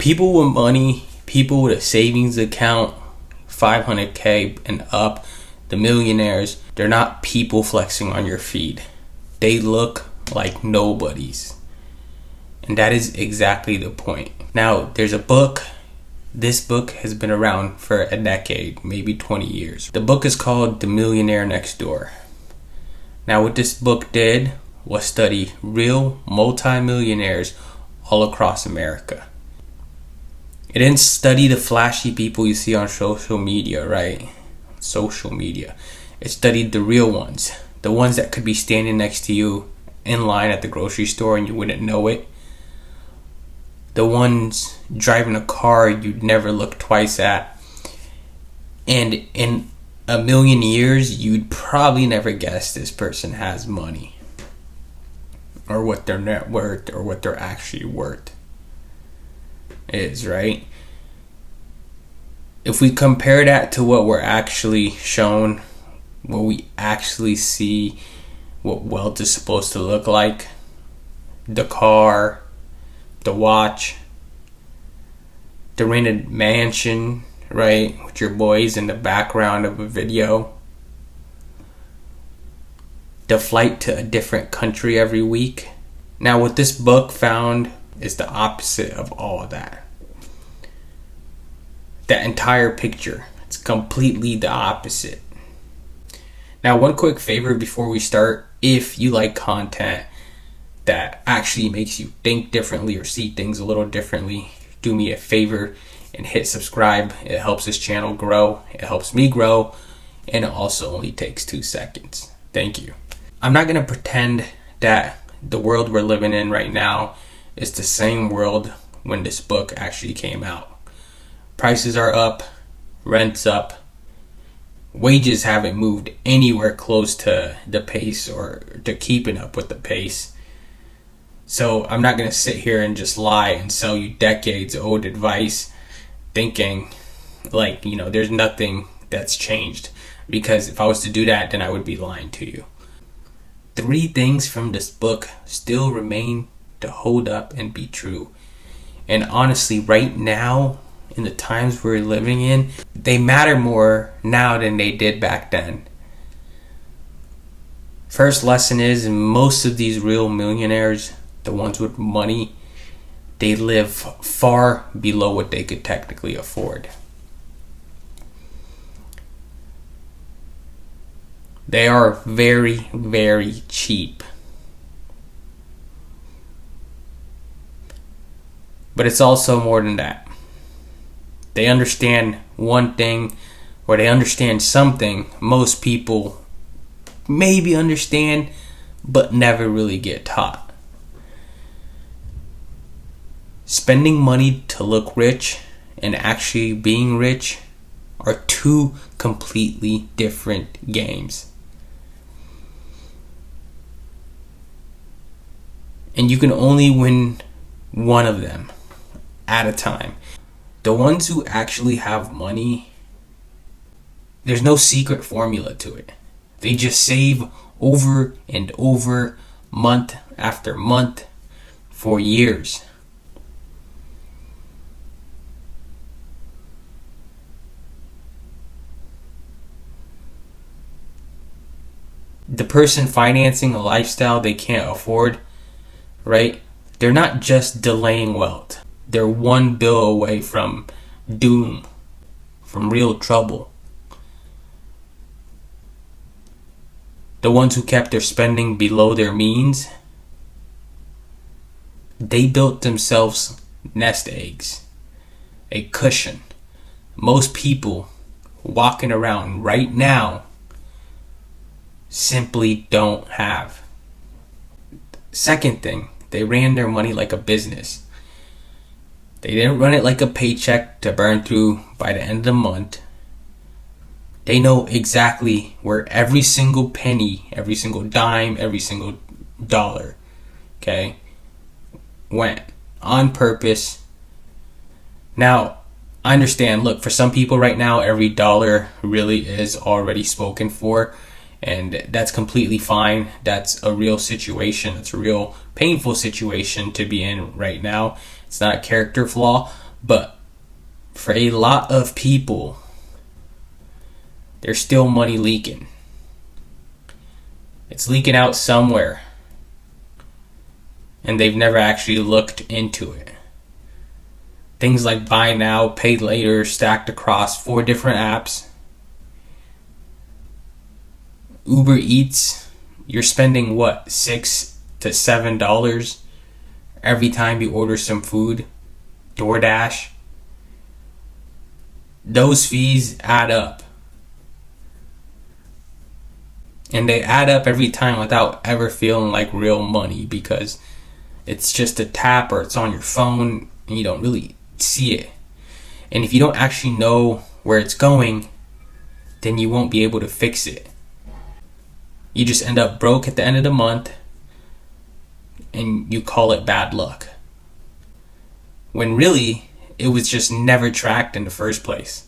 People with money, people with a savings account, 500K and up, the millionaires, they're not people flexing on your feed. They look like nobodies. And that is exactly the point. Now, there's a book. This book has been around for a decade, maybe 20 years. The book is called The Millionaire Next Door. Now, what this book did was study real multimillionaires all across America. It didn't study the flashy people you see on social media, right? Social media. It studied the real ones. The ones that could be standing next to you in line at the grocery store and you wouldn't know it. The ones driving a car you'd never look twice at. And in a million years, you'd probably never guess this person has money. Or what their net worth or what they're actually worth is, right? If we compare that to what we're actually shown, what we actually see, what wealth is supposed to look like, the car, the watch, the rented mansion, right, with your boys in the background of a video, the flight to a different country every week. Now, what this book found is the opposite of all of that. That entire picture, it's completely the opposite. Now, one quick favor before we start: if you like content that actually makes you think differently or see things a little differently, do me a favor and hit subscribe. It helps this channel grow, it helps me grow, and it also only takes 2 seconds. Thank you. I'm not going to pretend that the world we're living in right now is the same world when this book actually came out. Prices are up, rent's up, wages haven't moved anywhere close to the pace or to keeping up with the pace. So I'm not going to sit here and just lie and sell you decades old advice thinking like, there's nothing that's changed. Because if I was to do that, then I would be lying to you. 3 things from this book still remain to hold up and be true. And honestly, right now, in the times we're living in, they matter more now than they did back then. First lesson is, most of these real millionaires, the ones with money, they live far below what they could technically afford. They are very, very cheap. But it's also more than that. They understand one thing, or they understand something most people maybe understand, but never really get taught. Spending money to look rich and actually being rich are 2 completely different games. And you can only win one of them at a time. The ones who actually have money, there's no secret formula to it. They just save over and over, month after month, for years. The person financing a lifestyle they can't afford, right? They're not just delaying wealth. They're one bill away from doom, from real trouble. The ones who kept their spending below their means, they built themselves nest eggs, a cushion. Most people walking around right now simply don't have. Second thing, they ran their money like a business. They didn't run it like a paycheck to burn through by the end of the month. They know exactly where every single penny, every single dime, every single dollar, okay, went on purpose. Now, I understand, look, for some people right now, every dollar really is already spoken for, and that's completely fine. That's a real situation. It's a real painful situation to be in right now. It's not a character flaw, But for a lot of people, there's still money leaking. It's leaking out somewhere, and they've never actually looked into it. Things like buy now, pay later, stacked across 4 different apps. Uber Eats, you're spending what, $6 to $7 every time you order some food. DoorDash, those fees add up. And they add up every time without ever feeling like real money, because it's just a tap or it's on your phone and you don't really see it. And if you don't actually know where it's going, then you won't be able to fix it. You just end up broke at the end of the month and you call it bad luck, when really it was just never tracked in the first place.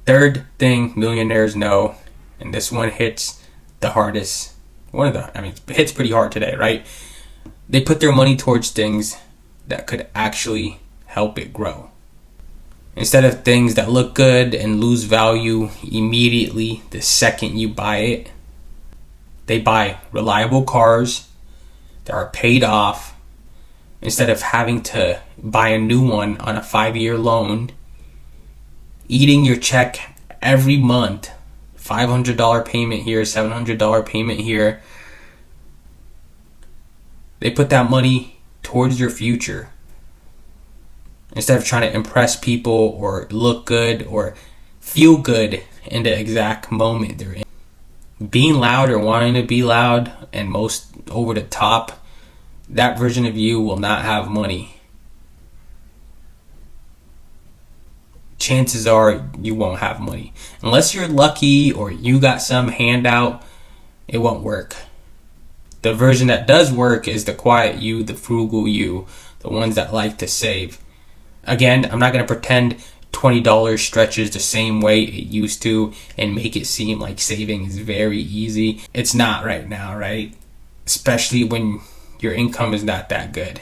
Third thing millionaires know, and this one hits the hardest. It hits pretty hard today, right? They put their money towards things that could actually help it grow. Instead of things that look good and lose value immediately the second you buy it, they buy reliable cars that are paid off instead of having to buy a new one on a 5-year loan, eating your check every month, $500 payment here, $700 payment here. They put that money towards your future instead of trying to impress people or look good or feel good in the exact moment they're in. Being loud or wanting to be loud and most over the top, that version of you will not have money. Chances are you won't have money. Unless you're lucky or you got some handout, it won't work. The version that does work is the quiet you, the frugal you, the ones that like to save. Again, I'm not going to pretend $20 stretches the same way it used to and make it seem like saving is very easy. It's not right now, right? Especially when your income is not that good.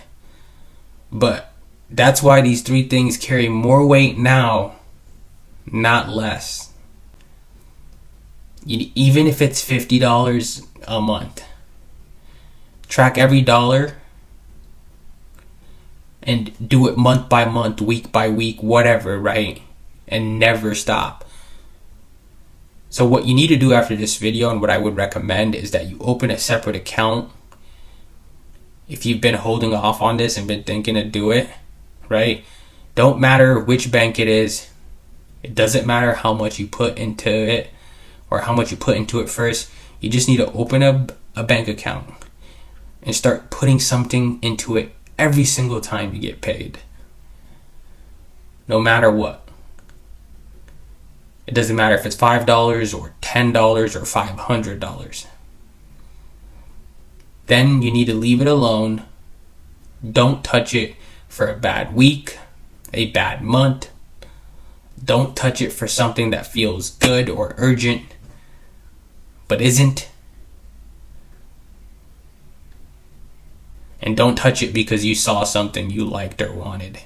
But that's why these 3 things carry more weight now, not less. Even if it's $50 a month, track every dollar and do it month by month, week by week, whatever, right? And never stop. So what you need to do after this video, and what I would recommend, is that you open a separate account. If you've been holding off on this and been thinking to do it, right? Don't matter which bank it is. It doesn't matter how much you put into it or how much you put into it first. You just need to open a bank account and start putting something into it every single time you get paid. No matter what. It doesn't matter if it's $5 or $10 or $500. Then you need to leave it alone. Don't touch it for a bad week, a bad month. Don't touch it for something that feels good or urgent, but isn't. And don't touch it because you saw something you liked or wanted.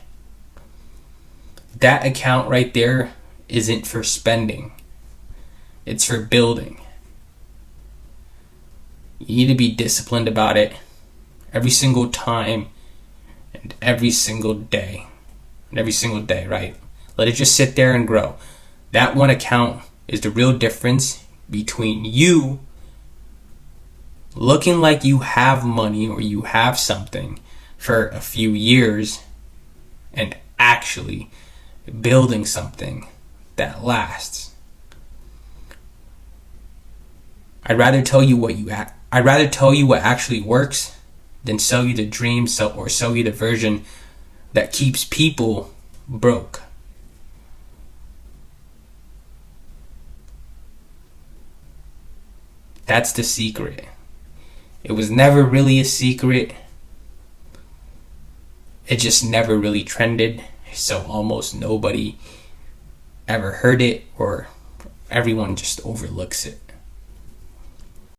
That account right there isn't for spending. It's for building. You need to be disciplined about it every single time and every single day. And every single day, right? Let it just sit there and grow. That one account is the real difference between you looking like you have money or you have something for a few years and actually building something that lasts. I'd rather tell you what actually works than sell you the dream or sell you the version that keeps people broke. That's the secret. It was never really a secret. It just never really trended, so almost nobody ever heard it, or everyone just overlooks it.